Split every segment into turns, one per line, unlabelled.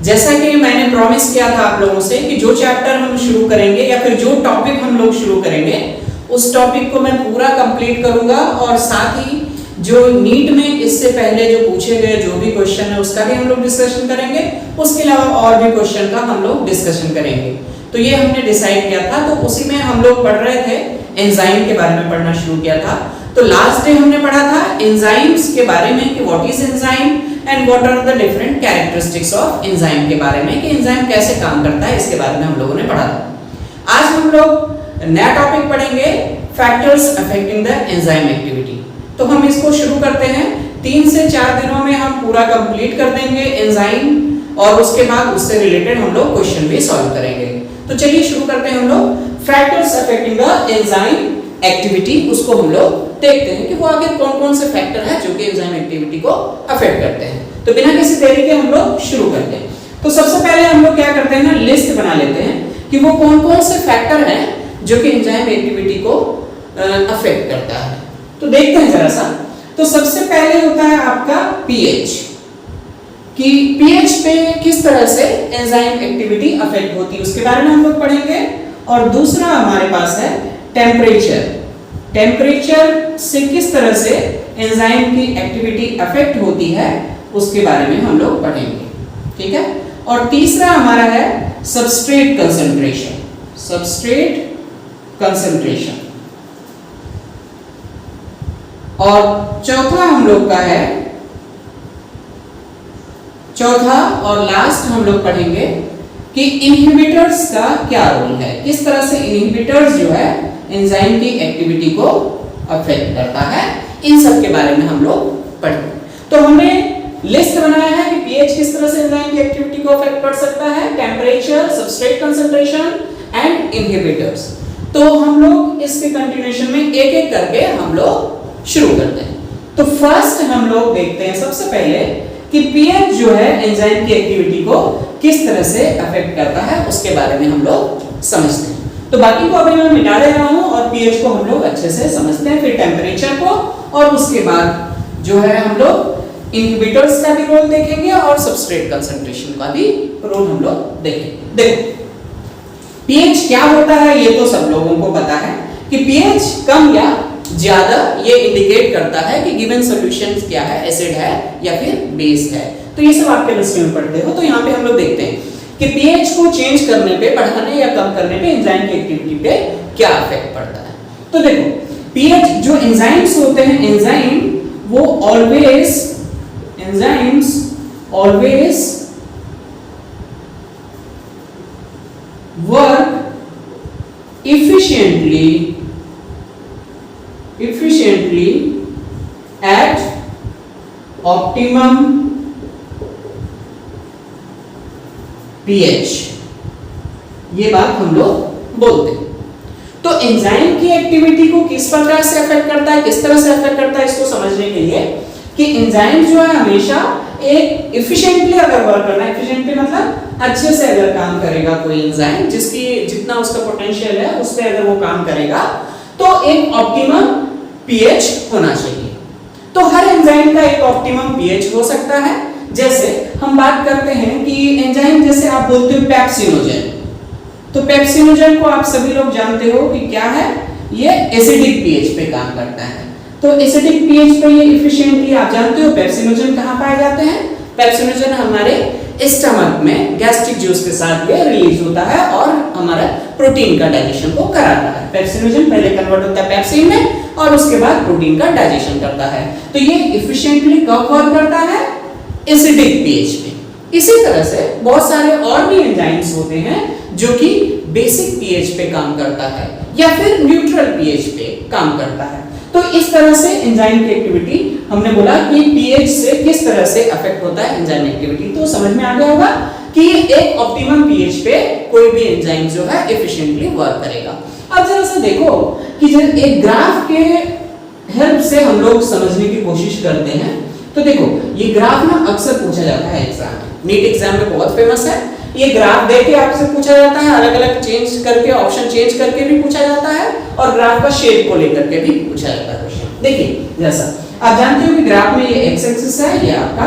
जैसा कि मैंने प्रॉमिस किया था आप लोगों से कि जो चैप्टर हम शुरू करेंगे या फिर जो टॉपिक हम लोग शुरू करेंगे उस टॉपिक को मैं पूरा कंप्लीट करूंगा और साथ ही जो नीट में इससे पहले जो पूछे गए जो भी क्वेश्चन है उसका भी हम लोग डिस्कशन करेंगे, उसके अलावा और भी क्वेश्चन का हम लोग डिस्कशन करेंगे। तो ये हमने डिसाइड किया था, तो उसी में हम लोग पढ़ रहे थे, एंजाइम के बारे में पढ़ना शुरू किया था। तो लास्ट डे हमने पढ़ा था एंजाइम्स के बारे में कि what is enzyme and what are the different characteristics of enzyme के बारे में, कि एंजाइम कैसे काम करता है इसके बारे में हम लोगों ने पढ़ा था। आज हम लोग नया टॉपिक पढ़ेंगे, factors affecting the enzyme activity. तो हम इसको शुरू करते हैं, 3 से 4 दिनों में हम पूरा कंप्लीट कर देंगे एंजाइम और उसके बाद उससे रिलेटेड हम लोग क्वेश्चन भी सॉल्व करेंगे। तो चलिए शुरू करते हैं हम लोग factors affecting the enzyme activity. उसको हम लोग देखते हैं कि वो आगे कौन-कौन से फैक्टर हैं जो कि एंजाइम एक्टिविटी को अफेक्ट करते हैं। तो बिना किसी देरी के हम लोग शुरू करते हैं। तो सबसे पहले हम लोग क्या करते हैं ना, लिस्ट बना लेते हैं कि वो कौन-कौन से फैक्टर हैं जो कि एंजाइम एक्टिविटी को अफेक्ट करता है। तो देखते हैं जरा सा। तो सबसे पहले होता है आपका पीएच, कि पीएच पे किस तरह से एंजाइम एक्टिविटी अफेक्ट होती है उसके बारे में हम लोग पढ़ेंगे। और दूसरा हमारे पास है टेम्परेचर, टेम्परेचर से किस तरह से एंजाइम की एक्टिविटी अफेक्ट होती है उसके बारे में हम लोग पढ़ेंगे, ठीक है। और तीसरा हमारा है सबस्ट्रेट कंसंट्रेशन, सबस्ट्रेट कंसंट्रेशन। और चौथा हम लोग का है, चौथा और लास्ट हम लोग पढ़ेंगे कि इनहिबिटर्स का क्या रोल है, किस तरह से इनहिबिटर्स जो है एंजाइम की एक्टिविटी को अफेक्ट करता है, इन सब के बारे में हम लोग पढ़ेंगे। तो हमने लिस्ट बनाया है कि पीएच किस तरह से एंजाइम की एक्टिविटी को अफेक्ट कर सकता है, temperature, substrate concentration and inhibitors. तो हम लोग इसके कंटिन्यूएशन में एक एक करके हम लोग शुरू करते हैं। तो फर्स्ट हम लोग देखते हैं सबसे पहले कि पीएच जो है एंजाइम की एक्टिविटी को किस तरह से अफेक्ट करता है उसके बारे में हम लोग समझते हैं। तो बाकी को अभी मैं मिटा दे रहा हूं और पीएच को हम लोग अच्छे से समझते हैं, फिर टेम्परेचर को, और उसके बाद जो है हम लोग इनहिबिटर्स का भी रोल देखेंगे और सबस्ट्रेट कंसंट्रेशन का भी रोल हम लोग देखेंगे। देखो पीएच क्या होता है ये तो सब लोगों को पता है कि पीएच कम या ज्यादा ये इंडिकेट करता है कि गिवन सॉल्यूशन क्या है, एसिड है या फिर बेस है। तो ये सब आप केमिस्ट्री में पढ़ते हो। तो यहाँ पे हम लोग देखते हैं कि पीएच को चेंज करने पे, बढ़ाने या कम करने पे एंजाइम की एक्टिविटी पे क्या इफेक्ट पड़ता है। तो देखो पीएच जो एंजाइम्स होते हैं, एंजाइम वो always, enzymes always work efficiently at optimum pH, ये बात हम लोग बोलते हैं। तो एंजाइम की एक्टिविटी को किस प्रकार से अफेक्ट करता है, किस तरह से अफेक्ट करता है, इसको समझने के लिए कि एंजाइम जो है हमेशा एक एफिशिएंटली अगर वर्क करना, एफिशिएंटली मतलब अच्छे से अगर काम करेगा कोई एंजाइम, जिसकी जितना उसका पोटेंशियल है उस पे अगर वो काम करेगा तो एक ऑप्टिमम पीएच होना चाहिए। तो हर एंजाइम का एक ऑप्टिमम पीएच हो सकता है। जैसे हम बात करते हैं कि एंजाइम जैसे आप बोलते हो पेप्सिनोजन, तो पेप्सिनोजन को आप सभी लोग जानते हो कि क्या है, ये एसिडिक पीएच पे काम करता है। तो एसिडिक पीएच पे ये एफिशिएंटली आप जानते हो पेप्सिनोजन कहाँ पाए जाते हैं, पेप्सिनोजन हमारे स्टमक में गैस्ट्रिक जूस के साथ ये रिलीज होता है और हमारा प्रोटीन का डाइजेशन को कराता है। पेप्सिनोजन पहले कन्वर्ट होता है पेप्सिन में और उसके बाद प्रोटीन का डाइजेशन करता है। तो ये एफिशिएंटली कब वर्क करता है, एसिडिक पीएच पे। इसी तरह से बहुत सारे और भी एंजाइम्स होते हैं जो कि बेसिक पीएच पे काम करता है या फिर न्यूट्रल पीएच पे काम करता है। तो इस तरह से एंजाइम की एक्टिविटी हमने बोला कि पीएच से किस तरह से अफेक्ट होता है एंजाइम एक्टिविटी। तो समझ में आ गया होगा कि एक ऑप्टिमम पीएच पे कोई भी एंजाइम जो है एफिशिएंटली वर्क करेगा। अब जरा सा देखो कि जब एक ग्राफ के हेल्प से हम लोग समझने की कोशिश करते हैं। तो देखो ये ग्राफ ना अक्सर पूछा जाता है एग्जाम में, नीट एग्जाम में बहुत फेमस है। ये ग्राफ देख के आपसे पूछा जाता है, अलग अलग चेंज करके, ऑप्शन चेंज करके भी पूछा जाता है और ग्राफ का शेप को लेकर के भी पूछा जाता है क्वेश्चन। देखिए जैसा आप जानते हो कि ग्राफ में ये एक्स एक्सिस है, ये आपका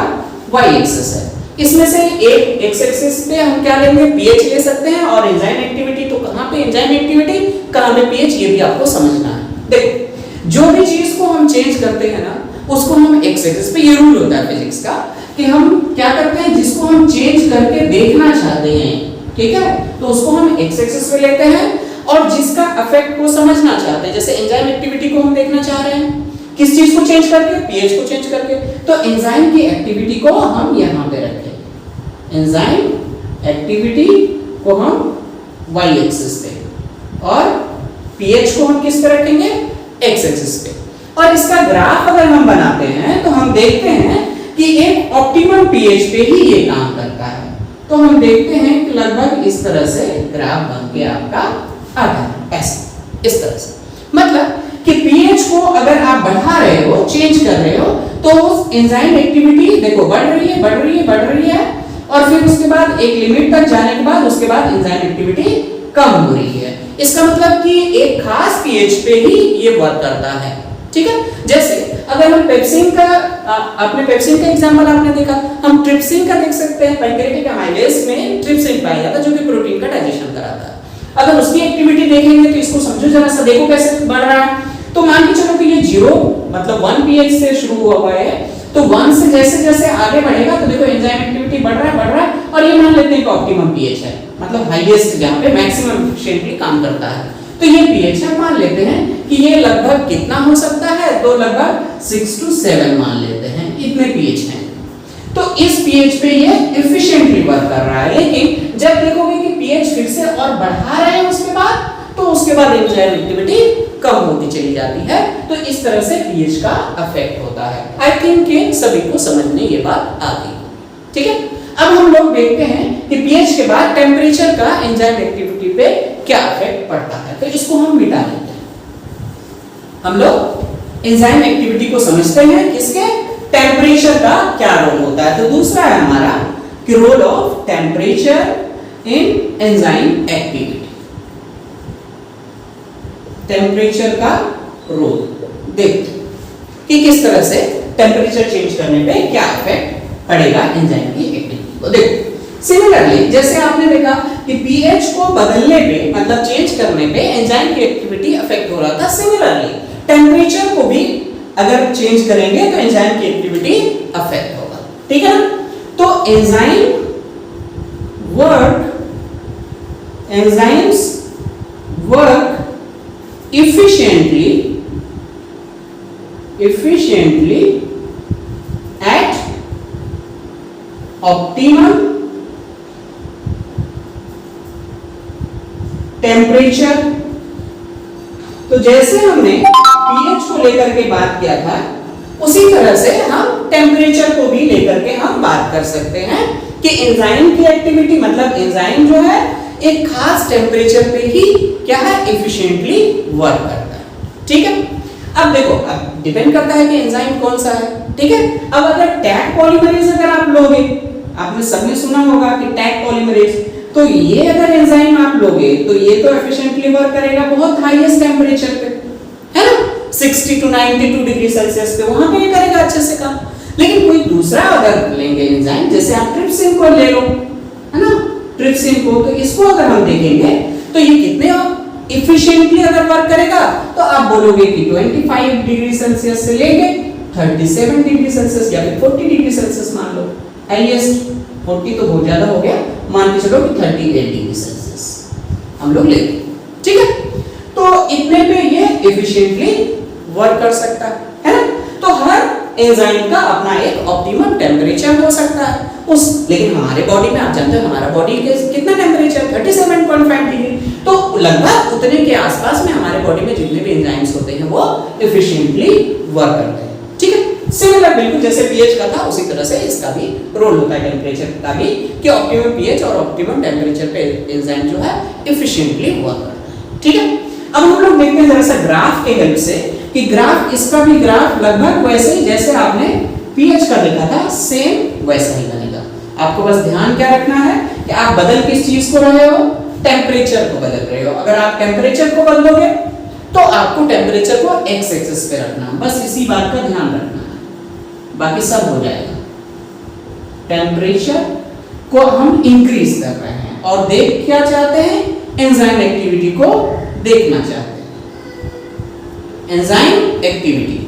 वाई एक्सिस है। इसमें से एक एक्स एक्सिस पे हम क्या लेंगे, पीएच ले सकते हैं, और एंजाइम एक्टिविटी तो कहां पे एंजाइम एक्टिविटी, कहां पे पीएच, ये भी आपको समझना है। देखो जो भी चीज को हम चेंज करते हैं ना उसको हम एक्स एक्सिस पे, ये रूल होता है फिजिक्स का कि हम क्या करते हैं, जिसको हम चेंज करके देखना चाहते हैं, ठीक है, तो उसको हम एक्स एक्सिस पे लेते हैं, और जिसका इफेक्ट को समझना चाहते हैं, जैसे एंजाइम एक्टिविटी को हम देखना चाह रहे हैं किस चीज को चेंज करके, पीएच को चेंज करके, तो एंजाइम की एक्टिविटी को हम यहां पे रखें, एंजाइम एक्टिविटी को हम वाई एक्सिस पे, और पीएच को हम किस पे रखेंगे, एक्स एक्सिस पे। और इसका ग्राफ अगर हम बनाते हैं तो हम देखते हैं कि एक ऑप्टिमम पीएच पे ही ये काम करता है। तो हम देखते हैं कि लगभग इस तरह से ग्राफ बन के आपका आता है, ऐसे इस तरह से, मतलब कि पीएच को अगर आप बढ़ा रहे हो, चेंज कर रहे हो, तो एंजाइम एक्टिविटी देखो बढ़ रही है, बढ़ रही है, बढ़ रही है, और फिर उसके बाद एक लिमिट तक जाने के बाद उसके बाद एंजाइम एक्टिविटी कम हो रही है। इसका मतलब कि एक खास पीएच पे ही ये वर्क करता है, ठीक है। जैसे अगर हम पेप्सिन का, आपने पेप्सिन का एग्जांपल आपने देखा, हम ट्रिप्सिन का देख सकते हैं, पैंक्रियाटिक अमाइलेज में ट्रिप्सिन पाया जाता है जो कि प्रोटीन का डाइजेशन कराता है। अगर उसकी एक्टिविटी देखेंगे तो इसको समझो जरा सा, देखो कैसे बढ़ रहा है। तो मान के चलो कि ये 0 मतलब 1 pH से शुरू हुआ है, तो 1 से जैसे जैसे आगे बढ़ेगा तो देखो एंजाइम एक्टिविटी बढ़ रहा है, और ये मान लेते हैं कि ऑप्टिमम pH है, मतलब हाईएस्ट जहां पे मैक्सिमम एफिशिएंटली काम करता है। तो ये pH है, मान लेते हैं कि ये लगभग कितना हो सकता है, तो लगभग 6 to 7 मान लेते हैं, इतने pH हैं। तो इस pH पे ये एफिशिएंटली वर्क कर रहा है, लेकिन जब देखोगे कि pH फिर से और बढ़ा रहे हैं उसके बाद, तो उसके बाद एंजाइम एक्टिविटी कम होती चली जाती है। तो इस तरह से pH का इफेक्ट होता है। आई थिंक कि सभी को समझ में ये बात आ गई, ठीक है। अब हम लोग देखते हैं कि pH के बाद टेम्परेचर का एंजाइम एक्टिविटी पे क्या इफेक्ट पड़ता है। तो इसको हम मिटा देते हैं। हम लोग एंजाइम एक्टिविटी को समझते हैं, किसके, टेम्परेचर का क्या रोल होता है। तो दूसरा है हमारा कि role of temperature in enzyme activity, temperature का रोल देखते कि किस तरह से टेम्परेचर चेंज करने पे क्या इफेक्ट पड़ेगा एंजाइम की एक्टिविटी को। देखो सिमिलरली जैसे आपने देखा कि पीएच को बदलने पे, मतलब चेंज करने पे एंजाइम की एक्टिविटी इफेक्ट हो रहा था, सिमिलरली टेम्परेचर को भी अगर चेंज करेंगे तो एंजाइम की एक्टिविटी अफेक्ट होगा, ठीक है ना। तो enzyme work, enzymes work efficiently at optimum temperature। तो जैसे हमने pH को लेकर के बात किया था, उसी तरह से हम टेम्परेचर को भी लेकर के हम बात कर सकते हैं कि एंजाइम की एक्टिविटी, मतलब एंजाइम जो है एक खास टेम्परेचर पे ही क्या है, एफिशिएंटली वर्क करता है, ठीक है। अब देखो, अब डिपेंड करता है कि एंजाइम कौन सा है, ठीक है। अब अगर टैग पॉलीमरेज अगर आप लोगे, आपने सबने सुना होगा कि टैग पॉलीमरेज, तो ये अगर एंजाइम आप लोगे तो ये तो एफिशिएंटली वर्क करेगा बहुत हाईएस्ट टेम्परेचर पे, है ना, 60 to 92 डिग्री सेल्सियस पे, वहां पे ये करेगा अच्छे से काम। लेकिन कोई दूसरा अगर लेंगे एंजाइम, जैसे आप ट्रिप्सिन को ले लो, है ना, ट्रिप्सिन को, तो इसको अगर हम देखेंगे तो ये कितने एफिशिएंटली अगर वर्क करेगा, तो आप बोलोगे कि 25 डिग्री सेल्सियस से लेके 37 डिग्री सेल्सियस या फिर 40 डिग्री सेल्सियस मान लो, हाईएस्ट 40 तो बहुत ज्यादा हो गया, मान के चलो कि 38 डिग्री सेल्सियस हम लोग लेंगे, ठीक है। तो इतने पे ये एफिशिएंटली वर्क कर सकता है ना। तो हर एंजाइम का अपना एक ऑप्टिमम टेम्परेचर हो सकता है उस, लेकिन हमारे बॉडी में आप जानते हो हमारा बॉडी के कितना टेम्परेचर, 37.5 डिग्री, तो लगभग उतने के आसपास में हमारे बॉडी में जितने भी एंजाइम्स होते हैं वो एफिशिएंटली वर्क करते हैं, ठीक है। सिमिलर बिल्कुल जैसे पीएच का था उसी तरह से इसका भी रोल होता है, टेम्परेचर का भी, कि ऑप्टिमम पीएच और ऑप्टिमम टेम्परेचर पे एंजाइम जो है एफिशिएंटली वर्क करता है, ठीक है। अब हम लोग देखते हैं जरा सा ग्राफ के हेल्प से कि ग्राफ, इसका भी ग्राफ लगभग वैसे ही जैसे आपने पीएच का देखा था, सेम वैसा ही बनेगा। आपको बस ध्यान क्या रखना है कि आप बदल किस चीज को रहे हो, टेम्परेचर को बदल रहे हो। अगर आप टेम्परेचर को बदलोगे तो आपको टेम्परेचर को एक्स एक्सिस पे रखना, बस इसी बात का ध्यान रखना है, बाकी सब हो जाएगा। टेम्परेचर को हम इंक्रीज कर रहे हैं और देख क्या चाहते हैं, एंजाइम एक्टिविटी को देखना चाहते हैं। एंजाइम एक्टिविटी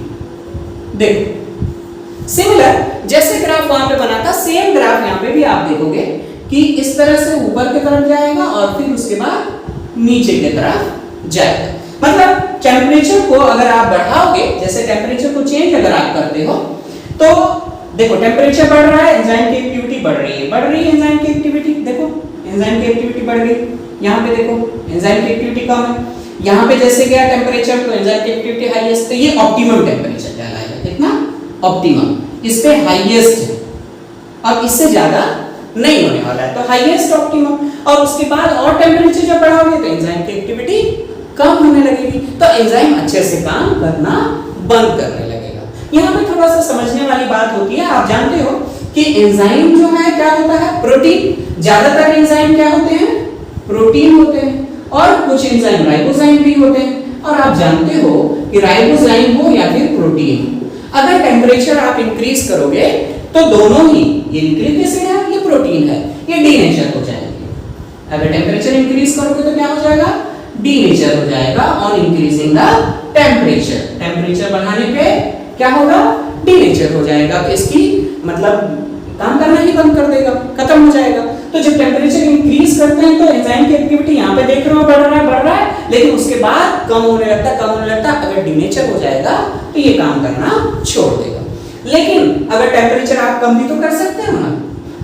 देखो सिमिलर जैसे ग्राफ वहां पे बना था, सेम ग्राफ यहां पे भी आप देखोगे कि इस तरह से ऊपर की तरफ जाएगा और फिर उसके बाद नीचे की तरफ जाएगा। मतलब टेम्परेचर को अगर आप बढ़ाओगे, जैसे टेम्परेचर को चेंज अगर आप करते हो तो देखो टेम्परेचर बढ़ रहा है, एंजाइम की एक्टिविटी बढ़ रही है एंजाइम की एक्टिविटी, देखो एंजाइम की एक्टिविटी बढ़ गई। यहाँ पे देखो एंजाइम की एक्टिविटी कम है, यहाँ पे जैसे गया टेम्परेचर तो एंजाइम की एक्टिविटी हाईएस्ट, तो ये ऑप्टिमम टेम्परेचर कहलाएगा। कितना ऑप्टिमम, इस पे हाईएस्ट है, अब इससे ज्यादा नहीं होने वाला है, तो हाईएस्ट ऑप्टिमम। और उसके बाद और टेम्परेचर जब बढ़ाओगे तो एंजाइम की एक्टिविटी कम होने लगेगी, तो एंजाइम अच्छे से काम करना बंद करने लगेगा। यहाँ पे थोड़ा सा समझने वाली बात होती है, आप जानते हो कि एंजाइम जो है क्या होता है, प्रोटीन। ज्यादातर एंजाइम क्या होते हैं, प्रोटीन होते हैं, और कुछ एंजाइम राइबोजाइम भी होते हैं। और आप जानते हो कि राइबोजाइम हो या फिर प्रोटीन, अगर टेम्परेचर आप इंक्रीज करोगे तो दोनों ही, ये न्यूक्लिक एसिड है, ये प्रोटीन है, ये डीनेचर हो जाएंगे। अगर टेम्परेचर इंक्रीज करोगे तो क्या हो जाएगा, डीनेचर हो जाएगा on increasing the temperature. Temperature बढ़ाने पे क्या होगा, डीनेचर हो जाएगा, तो इसकी मतलब काम करना ही बंद कर देगा, खत्म हो जाएगा। तो जब टेम्परेचर इंक्रीज करते हैं तो एंजाइम की एक्टिविटी यहाँ पे देख रहे हो बढ़ रहा है, लेकिन उसके बाद कम होने लगता। अगर डीनेचर हो जाएगा तो ये काम करना छोड़ देगा। लेकिन अगर टेम्परेचर आप कम भी तो कर सकते हो ना,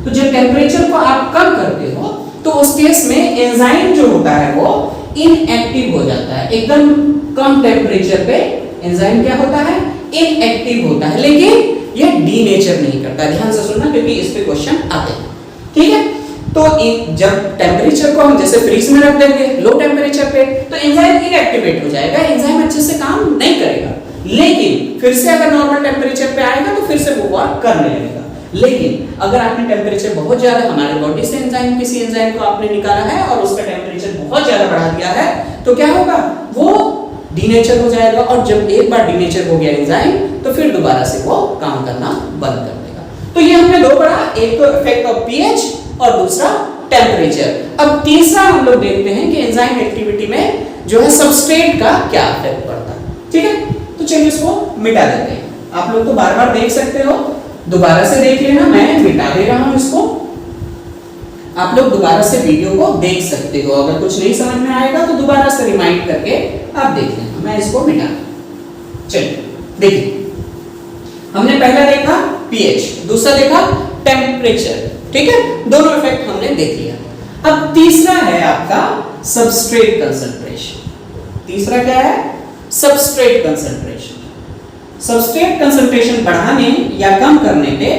तो जब टेम्परेचर को आप कम करते हो तो उस केस में एंजाइम जो होता है वो इनएक्टिव हो जाता है। एकदम कम टेम्परेचर पे एंजाइम क्या होता है, इनएक्टिव होता है, लेकिन ये डीनेचर नहीं करता। ध्यान से सुनना क्योंकि इस पे क्वेश्चन आते हैं, ठीक है। तो जब टेम्परेचर को हम जैसे फ्रीज में रख देंगे लो टेम्परेचर पे, तो एंजाइम इनएक्टिवेट हो जाएगा, एंजाइम अच्छे से काम नहीं करेगा। लेकिन फिर से अगर नॉर्मल टेम्परेचर पे आएगा तो फिर से वो वर्क करने लगेगा। लेकिन अगर आपने टेम्परेचर बहुत ज्यादा, हमारे बॉडी से एंजाइम, किसी एंजाइम को आपने निकाला है और उसका टेम्परेचर बहुत ज्यादा बढ़ा दिया है, तो क्या होगा, वो डीनेचर हो जाएगा। और जब एक बार डीनेचर हो गया एंजाइम तो फिर दोबारा से वो काम करना बंद कर देगा। तो ये हमने दो पढ़ा, एक तो इफेक्ट ऑफ पीएच और दूसरा टेम्परेचर। अब तीसरा हम लोग देखते हैं कि एंजाइम एक्टिविटी में जो है सबस्ट्रेट का क्या इफेक्ट पड़ता है, ठीक है। तो चलिए इसको मिटा देते हैं। आप लोग तो बार बार देख सकते हो, दोबारा से देख लेना, मैं मिटा दे रहा हूं इसको, आप लोग दोबारा से वीडियो को देख सकते हो। अगर कुछ नहीं समझ में आएगा तो दोबारा से रिमाइंड करके आप देख लेना, मैं इसको मिटा। चलिए देखिए, हमने पहला देखा पीएच, दूसरा देखा टेम्परेचर, ठीक है, दोनों इफेक्ट हमने देख लिया। अब तीसरा है आपका सबस्ट्रेट कंसंट्रेशन। तीसरा क्या है, सबस्ट्रेट कंसंट्रेशन। सबस्ट्रेट कंसंट्रेशन बढ़ाने या कम करने पे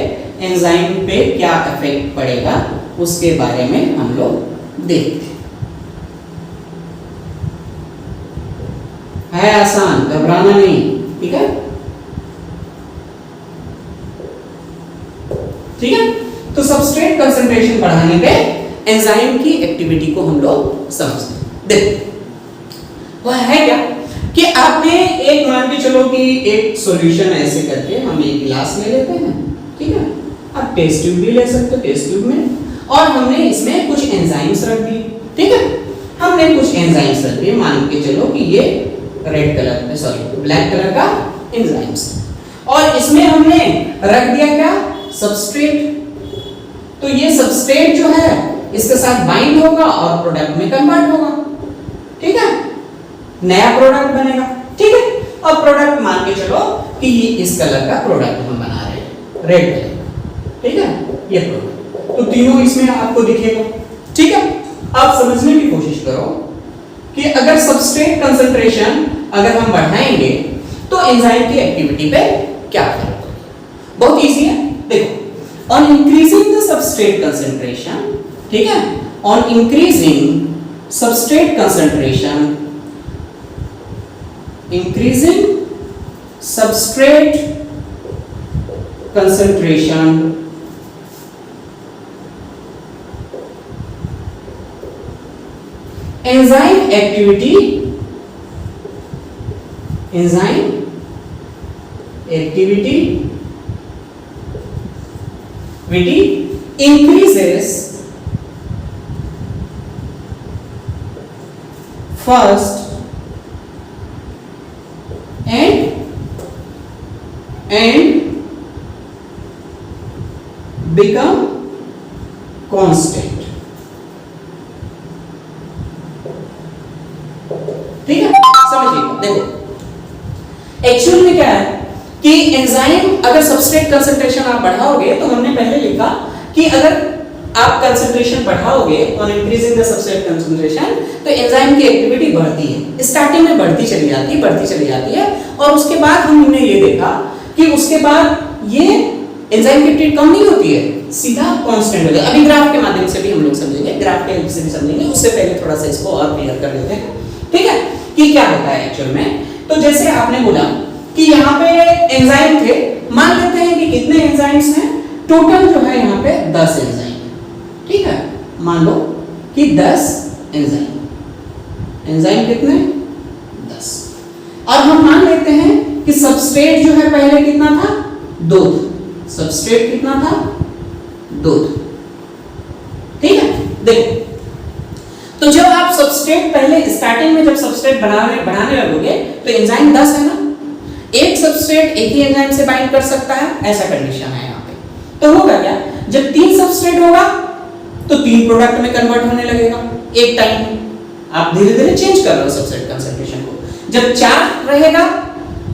एंजाइम पे क्या इफेक्ट पड़ेगा उसके बारे में हम लोग देखते हैं। है आसान, घबराना नहीं, ठीक है, ठीक है। तो सबस्ट्रेट कंसंट्रेशन बढ़ाने पे एंजाइम की एक्टिविटी को हम लोग समझते हैं। देखो वह है क्या कि आपने एक मान के चलो कि एक सॉल्यूशन ऐसे करके हम एक गिलास ले लेते हैं, ठीक है, आप टेस्ट ट्यूब भी ले सकते हो, टेस्ट ट्यूब में, और हमने इसमें कुछ एंजाइम्स रख दिए, ठीक है, हमने कुछ एंजाइम्स रख दिए, मान के चलो कि ये रेड कलर में, सॉरी ब्लैक कलर का एंजाइम्स, और इसमें हमने रख दिया क्या, सबस्ट्रेट। तो ये सबस्ट्रेट जो है इसके साथ बाइंड होगा और प्रोडक्ट में कन्वर्ट होगा, ठीक है, नया प्रोडक्ट बनेगा, ठीक है। अब प्रोडक्ट मान के चलो कि ये इस कलर का प्रोडक्ट हम बना रहे हैं, रेड कलर, ठीक है, ये प्रोडक्ट, तो तीनों इसमें आपको दिखेगा, ठीक है। आप समझने की कोशिश करो कि अगर सबस्ट्रेट कंसंट्रेशन अगर हम बढ़ाएंगे तो एंजाइम की एक्टिविटी पे क्या फर्क पड़ेगा। बहुत इजी है, देखो, on increasing the substrate concentration, ठीक है, on increasing substrate concentration, increasing substrate concentration, enzyme activity increases first and become constant। ठीक है, समझिए। देखो एक्चुअल में क्या है कि एंजाइम अगर सबस्ट्रेट कंसंट्रेशन आप बढ़ाओगे, तो हमने पहले लिखा कि अगर आप कंसंट्रेशन बढ़ाओगे on increasing the substrate concentration, तो एंजाइम की एक्टिविटी बढ़ती है, स्टार्टिंग में बढ़ती चली जाती है और उसके बाद हमने ये देखा कि उसके बाद ये एंजाइम की एक्टिविटी कम नहीं होती है, सीधा कांस्टेंट हो जाता है। अभी ग्राफ के माध्यम से भी हम लोग समझेंगे, ग्राफ के हेल्प से भी समझेंगे, उससे पहले थोड़ा सा इसको और क्लियर कर लेते हैं। ठीक है, कि क्या होता है एक्चुअल में। तो जैसे आपने बोला कि यहाँ पे एंजाइम थे, मान लेते हैं कि कितने एंजाइम्स हैं, टोटल जो है यहाँ पे 10 एंजाइम। ठीक है, मान लो कि 10 एंजाइम कितने 10, और हम मान लेते हैं कि सबस्ट्रेट जो है पहले कितना था, दूध। सबस्ट्रेट कितना था, दूध। ठीक है, देखो तो जब आप सबस्ट्रेट पहले स्टार्टिंग में जब सबस्ट्रेट बनाने लगोगे, तो एंजाइम 10 है ना, एक सबस्ट्रेट एक ही एंजाइम से बाइंड कर सकता है, ऐसा कंडीशन है यहाँ पे। तो होगा क्या, जब 3 सबस्ट्रेट होगा तो 3 प्रोडक्ट में कन्वर्ट होने लगेगा एक टाइम में। आप धीरे धीरे चेंज कर रहे हो सबस्ट्रेट कंसंट्रेशन को। जब 4 रहेगा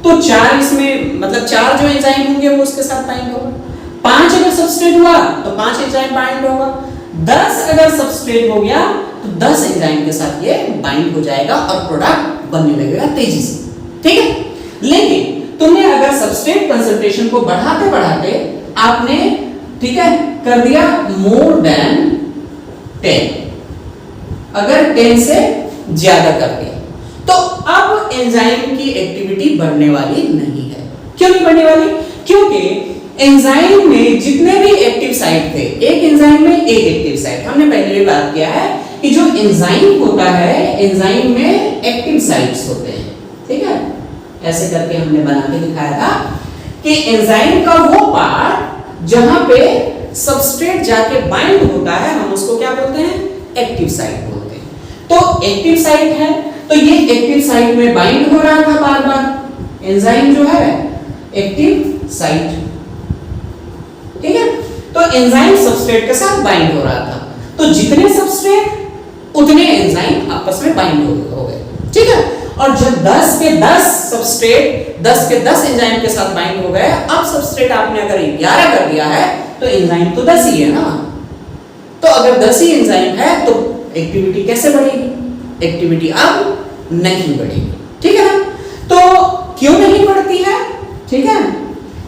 तो 4 इसमें मतलब 4 जो एंजाइम होंगे वो उसके साथ बाइंड होगा। 5 अगर सबस्ट्रेट हुआ तो 5 एंजाइम बाइंड होगा। 10 अगर सबस्ट्रेट हो गया तो 10 एंजाइम के साथ ये बाइंड हो जाएगा और प्रोडक्ट बनने लगेगा तेजी से। ठीक है, लेकिन तुमने अगर सबस्ट्रेट कंसंट्रेशन को बढ़ाते बढ़ाते आपने, ठीक है, कर दिया मोर देन 10, अगर 10 से ज्यादा कर दिया, तो अब एंजाइम की एक्टिविटी बढ़ने वाली नहीं है। क्यों नहीं बढ़ने वाली? क्योंकि एंजाइम में जितने भी एक्टिव साइट थे, एक एंजाइम में एक एक्टिव साइट, हमने पहले भी बात किया है कि जो एंजाइम होता है, एंजाइम में एक्टिव साइट्स होते हैं। ठीक है, ऐसे करके हमने बना के दिखाया था कि एंजाइम का वो पार्ट जहां पे सबस्ट्रेट जाके बाइंड होता है, हम उसको क्या बोलते हैं, एक्टिव साइट बोलते हैं। तो एक्टिव साइट है, तो ये एक्टिव साइट में बाइंड हो रहा था बार बार, एंजाइम जो है एक्टिव साइट। ठीक है, तो एंजाइम सबस्ट्रेट के साथ बाइंड हो रहा था, तो जितने सबस्ट्रेट उतने एंजाइम आपस में बाइंड हो गए। ठीक है, और जब 10 के 10 सबस्ट्रेट 10 के 10 एंजाइम के साथ बाइंड हो गए, अब सबस्ट्रेट आपने अगर 11 कर दिया है तो एंजाइम तो 10 ही है ना। तो अगर 10 ही एंजाइम है तो एक्टिविटी कैसे बढ़ेगी? एक्टिविटी अब नहीं बढ़ेगी। ठीक है ना, तो क्यों नहीं बढ़ती है? ठीक है,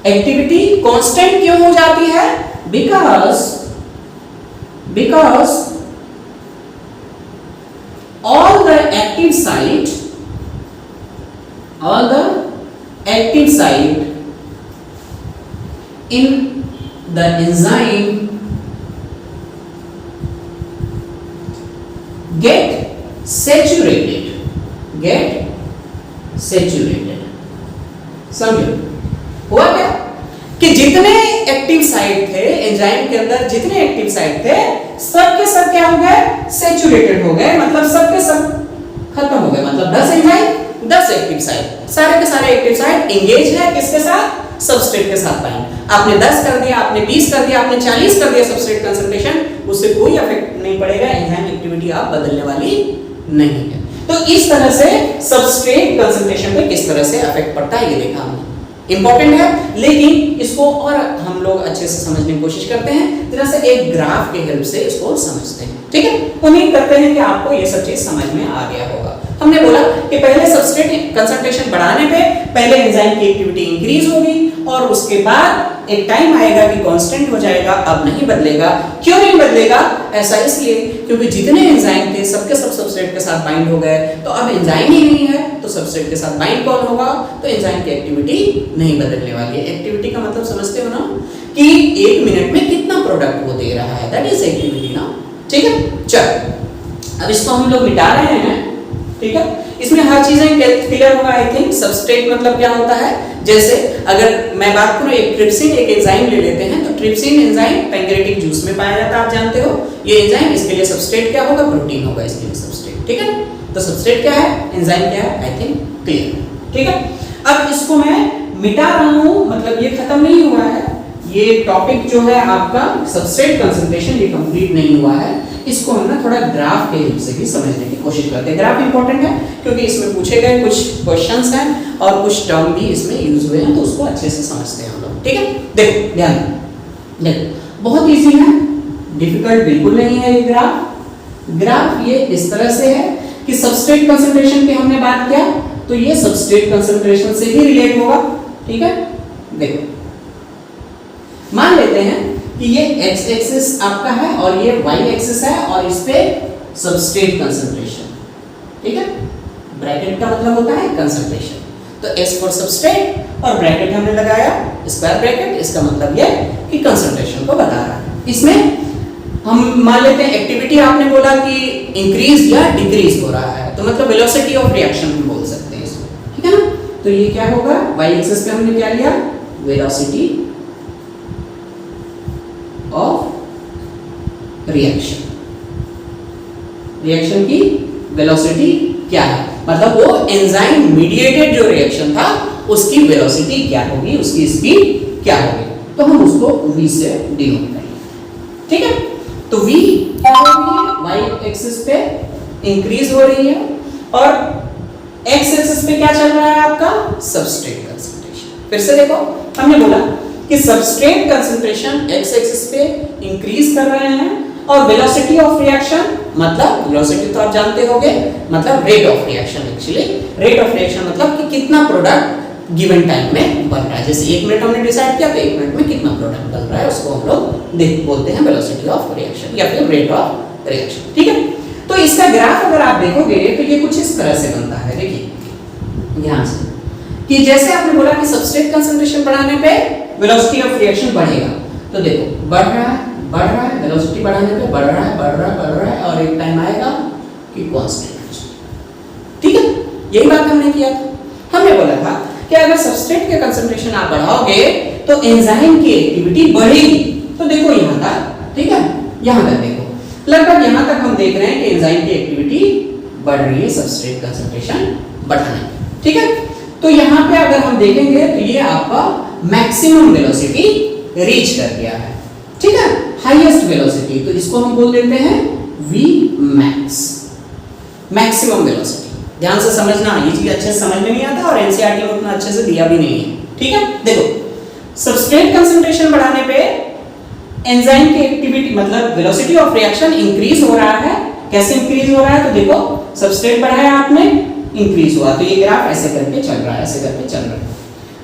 एक्टिविटी कांस्टेंट क्यों हो जाती है? Because all the active site in the enzyme get saturated। समझो हुआ क्या कि जितने एक्टिव साइट थे एंजाइम के अंदर, जितने एक्टिव साइट थे सब के सब क्या हो गए, सैचुरेटेड हो गए, मतलब सब के सब खत्म हो गए। मतलब 10 एंजाइम 10 एक्टिव साइट, सारे के सारे एक्टिव साइट एंगेज है किसके साथ, सबस्ट्रेट के साथ बाइंड। आपने 10 कर दिया, आपने 20 कर दिया, आपने 40 कर दिया सबस्ट्रेट कंसंट्रेशन, उससे कोई इफेक्ट नहीं पड़ेगा, एंजाइम एक्टिविटी आप बदलने वाली नहीं है। तो इस तरह से सबस्ट्रेट कंसंट्रेशन पे किस तरह से इफेक्ट पड़ता है ये देखा हमने, इंपॉर्टेंट है, लेकिन इसको और हम लोग अच्छे से समझने की कोशिश करते हैं, जरा से एक ग्राफ के हेल्प से इसको समझते हैं। ठीक है, उम्मीद करते हैं कि आपको ये सब चीज समझ में आ गया होगा। हमने बोला कि पहले सबस्ट्रेट कंसंट्रेशन बढ़ाने पे पहले एंजाइम की एक्टिविटी इंक्रीज होगी और उसके बाद एक टाइम आएगा कि कांस्टेंट हो जाएगा, अब नहीं बदलेगा। क्यों नहीं बदलेगा? ऐसा इसलिए क्योंकि जितने एंजाइम थे सबके सब सबस्ट्रेट के साथ बाइंड हो गए, तो अब एंजाइम ही नहीं है तो सबस्ट्रेट के साथ बाइंड कौन होगा, तो एंजाइम की एक्टिविटी नहीं बदलने वाली है। एक्टिविटी का मतलब समझते हो ना कि 1 मिनट में कितना प्रोडक्ट वो दे रहा है, दैट इज एक्टिविटी ना। ठीक है, चल अब इसको हम लोग मिटा रहे हैं, ठीक है, इसमें हर चीजें क्लियर होगा आई थिंक। सबस्ट्रेट मतलब क्या होता है, जैसे अगर मैं बात करूं एक ट्रिप्सिन एक एंजाइम ले लेते हैं, तो ट्रिप्सिन एंजाइम पैंक्रेटिक जूस में पाया जाता है, आप जानते हो। ये एंजाइम, इसके लिए सबस्ट्रेट क्या होगा, प्रोटीन होगा इसके लिए सबस्ट्रेट, ठीक है। तो सबस्ट्रेट क्या है, एंजाइम क्या है, आई थिंक क्लियर, ठीक है। अब इसको मैं मिटा रहा हूं, मतलब ये खत्म नहीं हुआ है, ये टॉपिक जो है आपका सबस्ट्रेट कंसंट्रेशन ये कंप्लीट नहीं हुआ है। इसको हम ना थोड़ा ग्राफ के हेल्प से भी समझने की कोशिश करते हैं। ग्राफ इंपॉर्टेंट है क्योंकि इसमें पूछे गए कुछ क्वेश्चंस हैं और कुछ टर्म भी इसमें यूज हुए हैं, तो उसको अच्छे से समझते हैं हम लोग, ठीक है। देखो ध्यान देखो, बहुत इजी है, डिफिकल्ट बिल्कुल नहीं है ये ग्राफ ये इस तरह से है कि सबस्ट्रेट कंसंट्रेशन की हमने बात किया, तो ये सबस्ट्रेट कंसंट्रेशन से ही रिलेट होगा, ठीक है। देखो मान लेते हैं कि ये x एक्सिस आपका है और ये y एक्सिस है और इस पे सबस्ट्रेट कंसंट्रेशन, ठीक है। ब्रैकेट का मतलब होता है कंसंट्रेशन, तो S फॉर सबस्ट्रेट और ब्रैकेट हमने लगाया स्क्वायर ब्रैकेट, इसका मतलब ये कि कंसंट्रेशन को बता रहा है। इसमें हम मान लेते हैं एक्टिविटी आपने बोला कि इंक्रीज या डिक्रीज हो रहा है, तो मतलब वेलोसिटी ऑफ रिएक्शन हम बोल सकते हैं इसको, ठीक है ना। तो ये क्या होगा, y एक्सिस पे हमने क्या लिया, वेलोसिटी ऑफ रिएक्शन, रिएक्शन की वेलोसिटी क्या है, मतलब वो एंजाइम मीडिएटेड जो रिएक्शन था उसकी वेलोसिटी क्या होगी, उसकी स्पीड क्या होगी, तो हम उसको v से डिनोट करेंगे, ठीक है। तो v क्या हो रही है, y एक्सिस पे इंक्रीज हो रही है और x एक्सिस पे क्या चल रहा है आपका, सबस्ट्रेट कंसंट्रेशन। फिर से देखो, हमने बोला कि सबस्ट्रेट कंसंट्रेशन x एक्सिस पे इंक्रीज कर रहे हैं और वेलोसिटी ऑफ रिएक्शन, मतलब वेलोसिटी तो आप जानते होंगे, मतलब rate of reaction, actually rate of reaction मतलब कि कितना प्रोडक्ट गिवन टाइम में बन रहा है। जैसे 1 मिनट हमने डिसाइड किया तो 1 मिनट में कितना प्रोडक्ट बन रहा है उसको हम लोग बोलते हैं वेलोसिटी ऑफ रिएक्शन या फिर रेट ऑफ रिएक्शन, ठीक है। तो इसका ग्राफ अगर आप देखोगे तो ये कुछ इस तरह से बनता है, देखिए ध्यान से, कि जैसे आपने बोला कि सबस्ट्रेट कंसंट्रेशन बढ़ाने पे वेलोसिटी ऑफ रिएक्शन बढ़ेगा, तो देखो बढ़ रहा है, वेलोसिटी बढ़ाने पे बढ़ रहा है और एक टाइम आएगा कि कांस्टेंट, ठीक है। यही बात हमने किया था, हमने बोला था कि अगर सबस्ट्रेट के कंसंट्रेशन आप बढ़ाओगे तो एंजाइम की एक्टिविटी बढ़ेगी। तो देखो यहां तक, ठीक है, यहां तक देखो, लगभग यहां तक हम देख रहे हैं कि एंजाइम की एक्टिविटी बढ़ रही है सबस्ट्रेट कंसंट्रेशन बढ़ाने, ठीक है। तो यहां पे अगर हम देखेंगे तो ये आपका मैक्सिमम वेलोसिटी रीच कर गया है, ठीक है, हाईएस्ट वेलोसिटी, तो इसको हम बोल देते हैं v max, मैक्सिमम वेलोसिटी। ध्यान से समझना, ये चीज अच्छे से समझ में नहीं आता और एनसीईआरटी में उतना अच्छे से दिया भी नहीं है, ठीक है। देखो सबस्ट्रेट कंसंट्रेशन बढ़ाने पे एंजाइम की एक्टिविटी मतलब वेलोसिटी ऑफ रिएक्शन इंक्रीज हो रहा है। कैसे इंक्रीज हो रहा है, तो देखो सबस्ट्रेट बढ़ाया आपने, इंक्रीज हुआ, तो ये ग्राफ ऐसे करके चल रहा है, ऐसे करके चल रहा है।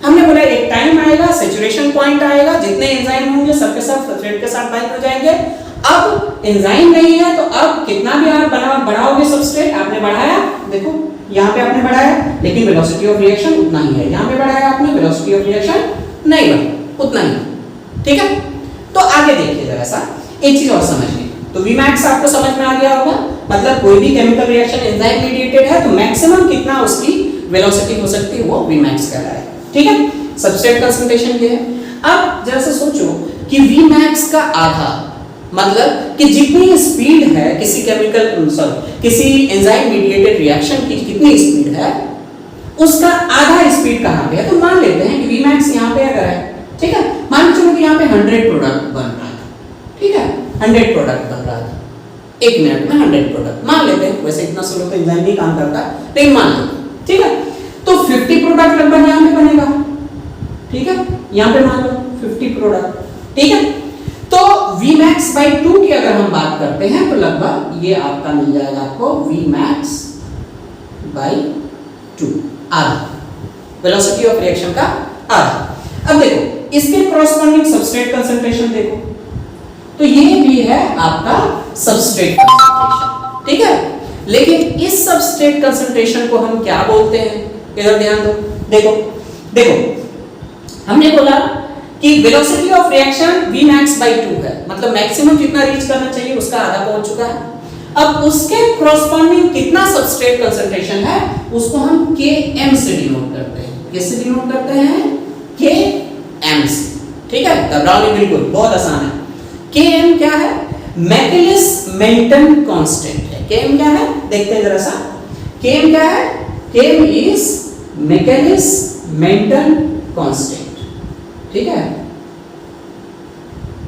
हमने बोला एक टाइम आएगा, सैचुरेशन पॉइंट आएगा, जितने एंजाइम होंगे सबके सब सबस्ट्रेट के साथ बाइंड हो जाएंगे। अब एंजाइम नहीं है तो अब कितना भी आप बढ़ाओगे सबस्ट्रेट, आपने बढ़ाया, देखो यहाँ पे आपने बढ़ाया लेकिन वेलोसिटी ऑफ रिएक्शन उतना ही है, यहाँ पे बढ़ाया आपने, वेलोसिटी ऑफ रिएक्शन नहीं बढ़ा, उतना ही, ठीक है। तो आगे देखिए जरा सा एक चीज और समझिए, तो Vmax आपको समझ में आ गया होगा, मतलब कोई भी केमिकल रिएक्शन एंजाइम मीडिएटेड है तो मैक्सिमम कितना उसकी वेलोसिटी हो सकती है वो Vmax कहलाए, ठीक है। सबस्ट्रेट कंसंट्रेशन ये है। अब जरा सा सोचो कि Vmax का आधा, मतलब कि जितनी स्पीड है किसी किसी एंजाइम मीडिएटेड रिएक्शन की कितनी स्पीड है उसका आधा स्पीड कहां पे है, तो मान लेते हैं कि Vmax यहां पे अगर है, ठीक है, मान चलो कि यहां पे 100 प्रोडक्ट बन रहा था, ठीक है, 100 प्रोडक्ट बन रहा था 1 मिनट में 100 प्रोडक्ट मान लेते हैं, वैसे इतना स्लो तो एंजाइम नहीं काम करता लेकिन मान लो, ठीक है। तो 50 प्रोडक्ट लगभग यहां पे बनेगा, ठीक है, यहां पे मान लो 50 प्रोडक्ट, ठीक है। तो Vmax by 2 की अगर हम बात करते हैं तो लगभग ये आपका मिल जाएगा आपको Vmax by 2, आधा, वेलोसिटी ऑफ रिएक्शन का आधा। अब देखो इसके कॉरस्पॉन्डिंग सबस्ट्रेट कंसंट्रेशन देखो, तो ये भी है आपका सबस्ट्रेट कंसंट्रेशन, ठीक है। लेकिन इस सबस्ट्रेट कंसंट्रेशन को हम क्या बोलते हैं, इधर ध्यान दो, देखो हमने बोला कि velocity of reaction Vmax by 2 है, मतलब मैक्सिमम जितना रीच करना चाहिए उसका आधा पहुंच चुका है। अब उसके कॉरस्पॉन्डिंग कितना सबस्ट्रेट कंसंट्रेशन है उसको हम Km से डिनोट करते हैं। किससे डिनोट करते हैं? Km से। ठीक है, घबराओ नहीं, बिल्कुल बहुत आसान है। Km क्या है? मैकेलिस मेंटन कांस्टेंट है। Km क्या है? देखते हैं जरा सा। Km क्या है? Km is Michaelis Menten constant. ठीक है,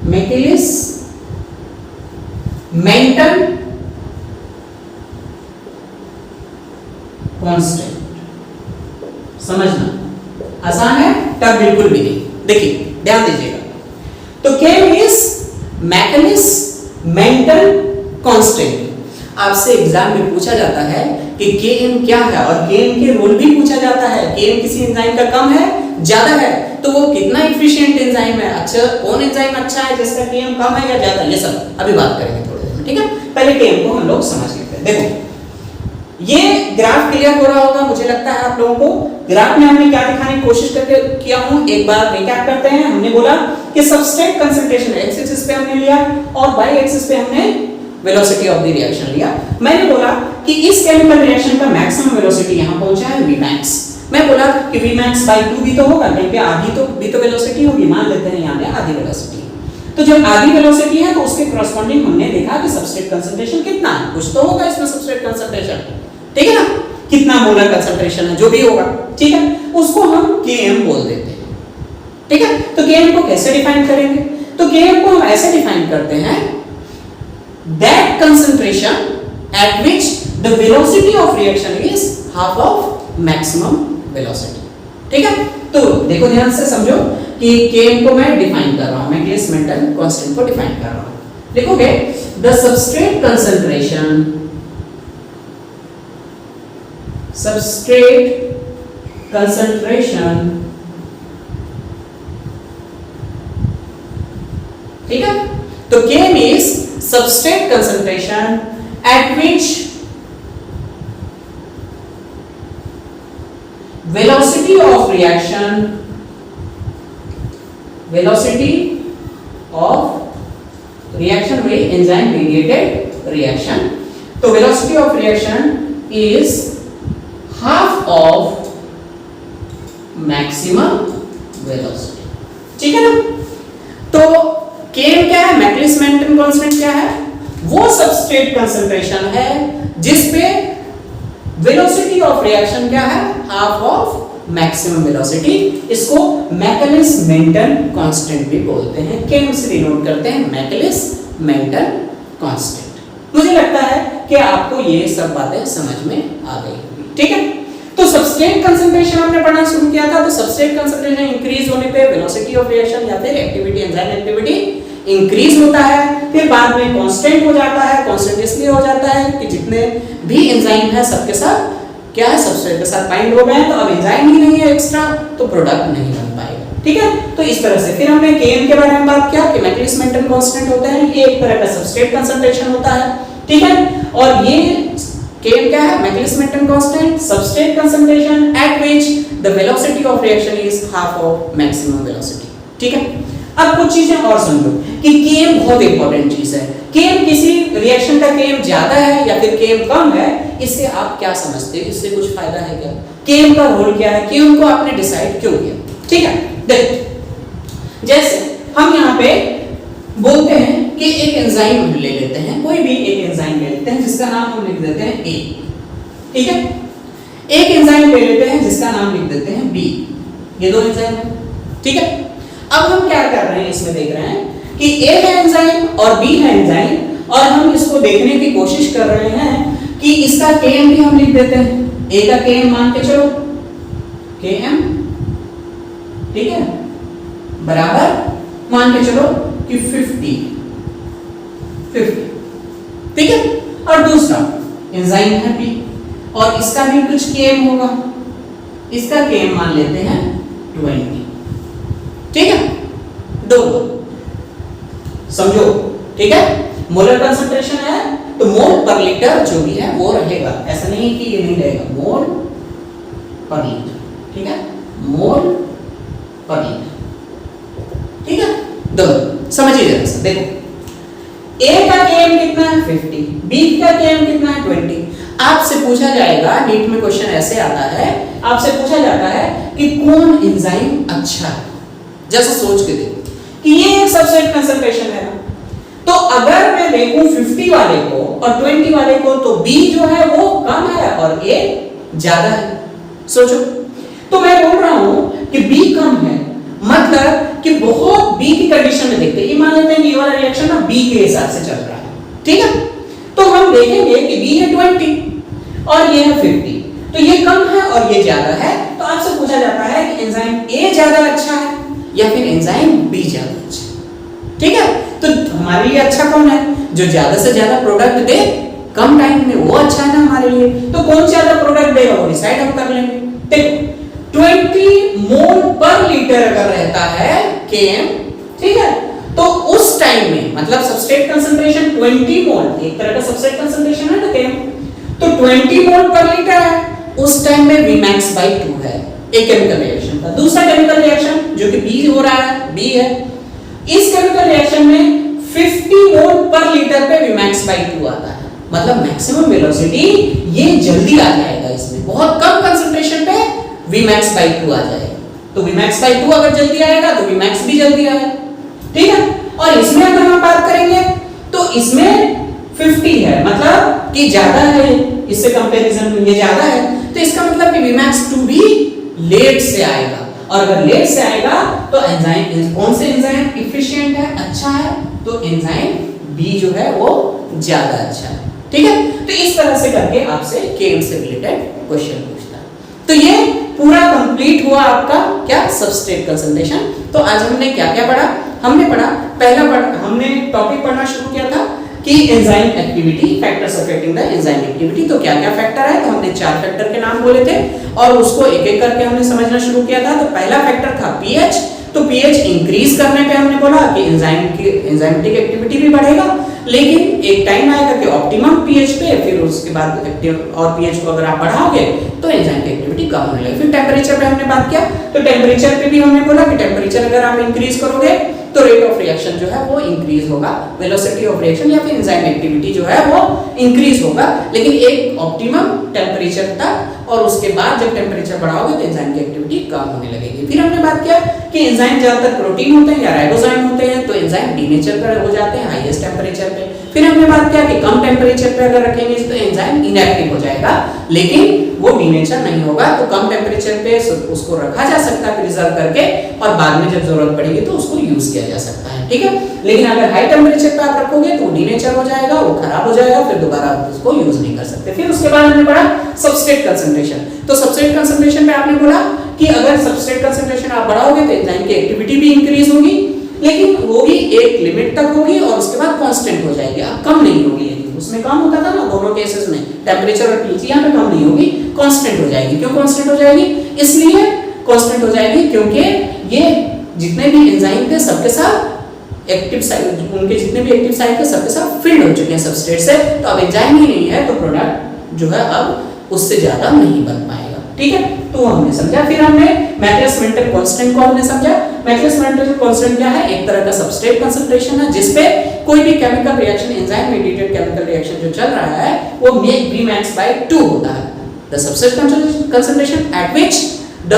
मैकेलिस मेंटन कांस्टेंट। समझना आसान है? तब बिल्कुल भी नहीं। देखिए ध्यान दीजिएगा, तो Km is Michaelis Menten constant. आपसे एग्जाम में पूछा जाता है कि Km क्या है और Km के रोल भी पूछा जाता है। Km किसी एंजाइम का कम है, ज्यादा है, तो वो कितना एफिशिएंट एंजाइम है, अच्छा कौन एंजाइम अच्छा है जिसका Km कम है या ज्यादा, ये सब अभी बात करेंगे थोड़ी देर में। ठीक है, पहले Km को हम लोग समझ लेते हैं। देखो ये ग्राफ क्लियर हो रहा होगा मुझे लगता है आप लोगों को। ग्राफ में हमने क्या दिखाने की कोशिश करके किया हूं, एक बार रिकैप करते हैं। हमने बोला कि सबस्ट्रेट कंसंट्रेशन एक्स एक्सिस पे हमने लिया और वाई एक्सिस पे हमने वेलोसिटी ऑफ द रिएक्शन लिया। मैंने बोला कि इस केमिकल रिएक्शन का मैक्सिमम वेलोसिटी यहां पहुंचा है Vmax। मैं बोला कि Vmax by 2 भी तो होगा, कहीं पे आधी तो भी तो वेलोसिटी होगी, मान लेते हैं यहां पे आधी वेलोसिटी। तो जब आधी वेलोसिटी है तो उसके कॉरस्पॉन्डिंग हमने देखा कि सबस्ट्रेट कंसंट्रेशन कितना है, कुछ तो होगा इसमें सबस्ट्रेट कंसंट्रेशन। ठीक है ना, कितना मोलर कंसंट्रेशन है जो भी होगा, ठीक है, उसको हम Km बोल देते हैं। ठीक है, तो Km को कैसे डिफाइन करेंगे? तो Km को हम ऐसे डिफाइन करते हैं, that concentration at which the velocity of reaction is half of maximum velocity। ठीक है, तो देखो ध्यान से समझो कि Km को मैं डिफाइन कर रहा हूं, मैं मैकेलिस मेंटन कांस्टेंट को डिफाइन कर रहा हूं। लिखोगे the substrate concentration ठीक है, तो Km is substrate concentration at which velocity of reaction with enzyme mediated reaction, तो velocity of reaction is half of maximum velocity। ठीक है ना, तो Km क्या है? मैकेलिस मेंटन कांस्टेंट क्या है? वो सबस्ट्रेट कंसंट्रेशन है जिस पे वेलोसिटी ऑफ रिएक्शन क्या है? Half of maximum velocity. इसको मैकेलिस मेंटन कांस्टेंट भी बोलते हैं। Km से डिनोट करते हैं मैकेलिस मेंटन कांस्टेंट। मुझे लगता है कि आपको ये सब बातें समझ में आ गई होंगी। ठीक है, तो सबस्ट्रेट कंसंट्रेशन हमने पढ़ना शुरू किया था। तो सबस्ट्रेट कंसंट्रेशन इंक्रीज होने पे वेलोसिटी ऑफ रिएक्शन या फिर एक्टिविटी, एंजाइम एक्टिविटी इंक्रीज होता है, फिर बाद में कांस्टेंट हो जाता है। कांस्टेंट इसलिए हो जाता है कि जितने भी एंजाइम है सबके साथ क्या है? सबस्ट्रेट के साथ बाइंड हो गए, तो अब एंजाइम ही नहीं है एक्स्ट्रा, तो प्रोडक्ट नहीं बन पाएगा। ठीक है, तो इस तरह से फिर हमने Km के बारे में बात किया कि मैकेलिस मेंटन कांस्टेंट होता है, ये एक तरह का सबस्ट्रेट कंसंट्रेशन होता है। ठीक है, और ये Km क्या है? Michaelis Menten constant, substrate concentration at which the velocity of reaction is half of maximum velocity. ठीक है, अब कुछ चीजें और समझो कि Km बहुत इंपॉर्टेंट चीज है। Km किसी रिएक्शन का Km ज्यादा है या फिर Km कम है, इससे आप क्या समझते हो? इससे कुछ फायदा है क्या? Km का रोल क्या है? Km को आपने डिसाइड क्यों किया? ठीक है, देखो जैसे हम यहाँ पे बोलते हैं कि एक एंजाइम ले लेते हैं, कोई भी एक एंजाइम ले लेते हैं जिसका नाम हम लिख देते हैं A। ठीक है, एक एंजाइम ले लेते हैं जिसका नाम लिख देते हैं B। ये दो एंजाइम है। ठीक है, अब हम क्या कर रहे हैं, इसमें देख रहे हैं कि A है एंजाइम और B है एंजाइम, और हम इसको देखने की कोशिश कर रहे हैं कि इसका Km भी हम लिख देते हैं। A का Km मान के चलो Km, ठीक है, बराबर मान के चलो कि 50। ठीक है, और दूसरा एंजाइम है B और इसका भी कुछ Km होगा, इसका Km मान लेते हैं 20। ठीक है, दो समझो। ठीक है, मोलर कंसंट्रेशन है तो मोल पर लीटर जो भी है वो रहेगा, ऐसा नहीं कि ये नहीं रहेगा, मोल पर लीटर। ठीक है, मोल पर लीटर। ठीक है, दो समझिए जरा सा। देखो ए का Km कितना है 50, बी का Km कितना है 20। आपसे पूछा जाएगा, नीट में क्वेश्चन ऐसे आता है, आपसे पूछा जाता है कि कौन एंजाइम अच्छा है। जैसे सोच के देखो कि ये एक सबस्ट्रेट कंसंट्रेशन है ना, तो अगर मैं देखूं 50 वाले को और 20 वाले को, तो बी जो है वो कम है और ए ज्यादा है। सोचो, तो मैं बोल रहा हूं कि बी कम है, मतलब कि बहुत बी की कंडीशन में देखते हैं, ये मान लेते हैं ये वाला रिएक्शन ना बी के हिसाब से चल रहा है, ठीक है। तो हम देखेंगे कि बी है 20 और ये है 50, तो ये कम है और ये ज्यादा है। तो आपसे पूछा जाता है कि एंजाइम ए ज्यादा अच्छा है या फिर एंजाइम बी ज्यादा अच्छा है, ठीक है। तो हमारे लिए अच्छा कौन है? जो ज्यादा से ज्यादा प्रोडक्ट दे कम टाइम में, वो अच्छा है ना हमारे लिए। तो कौन ज्यादा प्रोडक्ट देगा वो डिसाइड हम कर लेंगे। देखो 20 मोल पर लीटर अगर रहता है Km, ठीक है, तो उस टाइम में मतलब सबस्ट्रेट कंसंट्रेशन 20 मोल, एक तरह का सबस्ट्रेट कंसंट्रेशन है ना Km, तो 20 मोल पर लीटर है, उस टाइम में Vmax/2 है एक केमिकल रिएक्शन का। दूसरा केमिकल रिएक्शन जो कि B हो रहा है, B है, इस केमिकल रिएक्शन में 50 मोल पर लीटर पे Vmax/2 आता है, मतलब मैक्सिमम वेलोसिटी ये जल्दी आ जाएगा, इसमें बहुत कम कंसंट्रेशन पे Vmax/2 आ जाएगा। तो Vmax/2 अगर जल्दी आएगा तो Vmax भी जल्दी आएगा, ठीक है। और इसमें अगर हम बात करेंगे तो इसमें 50 है, मतलब कि ज्यादा है, इससे कंपैरिजन में ये ज्यादा है, तो इसका मतलब कि Vmax/2 भी लेट से आएगा। और अगर लेट से आएगा तो एंजाइम, कौन से एंजाइम इफिशिएंट है, अच्छा है, तो एंजाइम बी जो है वो ज्यादा अच्छा है, ठीक है। तो इस तरह से करके आपसे Km से रिलेटेड क्वेश्चन पूछता है। तो ये पूरा कंप्लीट हुआ आपका क्या, सबस्ट्रेट कंसंट्रेशन। तो आज हमने क्या क्या पढ़ा? हमने पढ़ा, हमने टॉपिक पढ़ना शुरू किया था कि enzyme activity, factors affecting the enzyme activity. तो क्या क्या फैक्टर है, तो हमने 4 फैक्टर के नाम बोले थे और उसको एक एक करके हमने समझना शुरू किया था। तो पहला फैक्टर था पीएच। तो पीएच इंक्रीज करने पे हमने बोला कि एंजाइमेटिक एक्टिविटी भी बढ़ेगा, लेकिन एक टाइम आएगा कि ऑप्टिमम पीएच पे, फिर उसके बाद और पीएच को अगर आप बढ़ाओगे तो एंजाइम की एक्टिविटी कम होने लगेगी। फिर टेंपरेचर पे हमने बात किया, तो टेंपरेचर पे भी हमने बोला कि टेंपरेचर अगर आप इंक्रीज करोगे तो रेट ऑफ रिएक्शन जो है वो इंक्रीज होगा, वेलोसिटी ऑफ रिएक्शन या फिर एंजाइम एक्टिविटी जो है वो इंक्रीज होगा, लेकिन एक ऑप्टिमम टेंपरेचर तक, और उसके बाद जब टेंपरेचर बढ़ाओगे तो एंजाइम की एक्टिविटी कम होने लगेगी। फिर हमने बात किया कि एंजाइम ज्यादातर प्रोटीन होते हैं या राइबोसोम होते हैं, तो एंजाइम डीनेचर पर हो जाते हैं हाईएस्ट टेंपरेचर पे। फिर हमने बात किया कि कम टेंपरेचर पे अगर रखेंगे तो एंजाइम इनएक्टिव हो जाएगा, लेकिन वो डीनेचर नहीं होगा, तो कम टेंपरेचर पे उसको रखा जा सकता है प्रिजर्व करके, और बाद में जब जरूरत पड़ेगी तो उसको यूज किया जा सकता है, ठीक है। लेकिन अगर हाई टेंपरेचर पे आप रखोगे तो डीनेचर हो जाएगा, वो खराब हो जाएगा, फिर दोबारा आप उसको यूज नहीं कर सकते। फिर उसके बाद हमने पढ़ा सबस्ट्रेट कंसंट्रेशन। तो सबस्ट्रेट कंसंट्रेशन में आपने बोला कि अगर सबस्ट्रेट कंसंट्रेशन आप बढ़ाओगे तो एंजाइम की एक्टिविटी भी इंक्रीज होगी, लेकिन वो भी एक लिमिट तक होगी और उसके बाद कांस्टेंट हो जाएगी, अब कम नहीं होगी। उसमें कम होता था ना दोनों केसेस में, टेंपरेचर और पीएच, यहाँ पे कम नहीं होगी, कांस्टेंट हो जाएगी। क्यों कांस्टेंट हो जाएगी? इसलिए कांस्टेंट हो जाएगी क्योंकि ये जितने भी एंजाइम थे सबके साथ एक्टिव साइट, उनके जितने भी एक्टिव साइट थे सबके साथ फिल्ड हो चुके हैं सबस्ट्रेट से, तो अब एंजाइम ही नहीं है तो प्रोडक्ट जो है अब उससे ज्यादा नहीं बन पाएगा, ठीक है। तो हमने समझा। फिर हमने मैक्लिस-मेंटन कांस्टेंट को हमने समझा। मैक्लिस-मेंटन कांस्टेंट क्या है? एक तरह का सबस्ट्रेट कंसंट्रेशन है जिस पे कोई भी chemical reaction, enzyme mediated chemical reaction जो चल रहा है वो Vmax/2 होता है, the substrate concentration at which the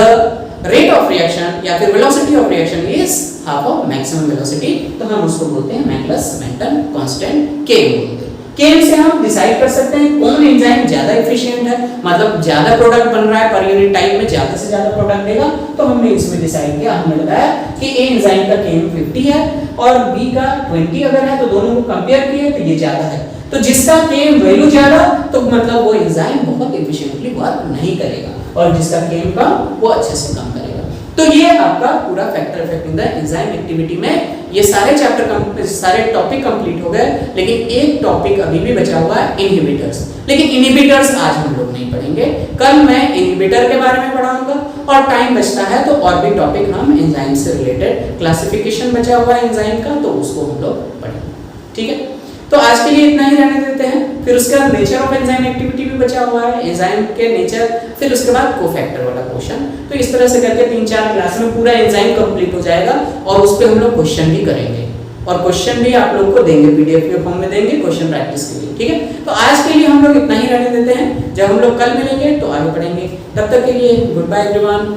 rate of reaction या फिर velocity of reaction is half of maximum velocity, तो हम उसको बोलते हैं मैक्लिस-मेंटन कांस्टेंट Km बोलते हैं। Km से हम डिसाइड कर सकते हैं कौन एंजाइम ज्यादा एफिशिएंट है, मतलब ज्यादा प्रोडक्ट बन रहा है पर यूनिट टाइम में, ज्यादा से ज्यादा प्रोडक्ट देगा, तो हमने इसमें डिसाइड किया, हमने बताया कि ए एंजाइम का Km 50 है और बी का 20 अगर है, तो दोनों को कंपेयर किए तो ये ज्यादा है, तो जिसका Km वैल्यू ज्यादा तो मतलब वो एंजाइम बहुत एफिशिएंटली वर्क नहीं करेगा, और जिसका Km कम वो अच्छे से काम करेगा। तो ये आपका पूरा factor affecting the enzyme activity में ये सारे चैप्टर सारे टॉपिक कंप्लीट हो गए, लेकिन एक टॉपिक अभी भी बचा हुआ है, इनहिबिटर्स। लेकिन इनहिबिटर्स आज हम लोग नहीं पढ़ेंगे, कल मैं इनहिबिटर के बारे में पढ़ाऊंगा, और टाइम बचता है तो और भी टॉपिक हम एंजाइम से रिलेटेड, क्लासिफिकेशन बचा हुआ है एंजाइम का, तो उसको हम लोग पढ़ेंगे, ठीक है। तो आज के लिए इतना ही रहने देते हैं। फिर उसके बाद नेचर ऑफ एंजाइम एक्टिविटी भी बचा हुआ है, एंजाइम के नेचर, फिर उसके बाद कोफैक्टर वाला क्वेश्चन। तो इस तरह से करके 3-4 क्लास में पूरा एंजाइम कंप्लीट हो जाएगा और उस पे हम लोग क्वेश्चन भी करेंगे, और क्वेश्चन भी आप लोग को देंगे, पीडीएफ के फॉर्म में देंगे क्वेश्चन प्रैक्टिस के लिए, ठीक है। तो आज के लिए हम लोग इतना ही रहने देते हैं, जब हम लोग कल मिलेंगे तो आगे बढ़ेंगे। तब तक के लिए गुड बाय एवरीवन।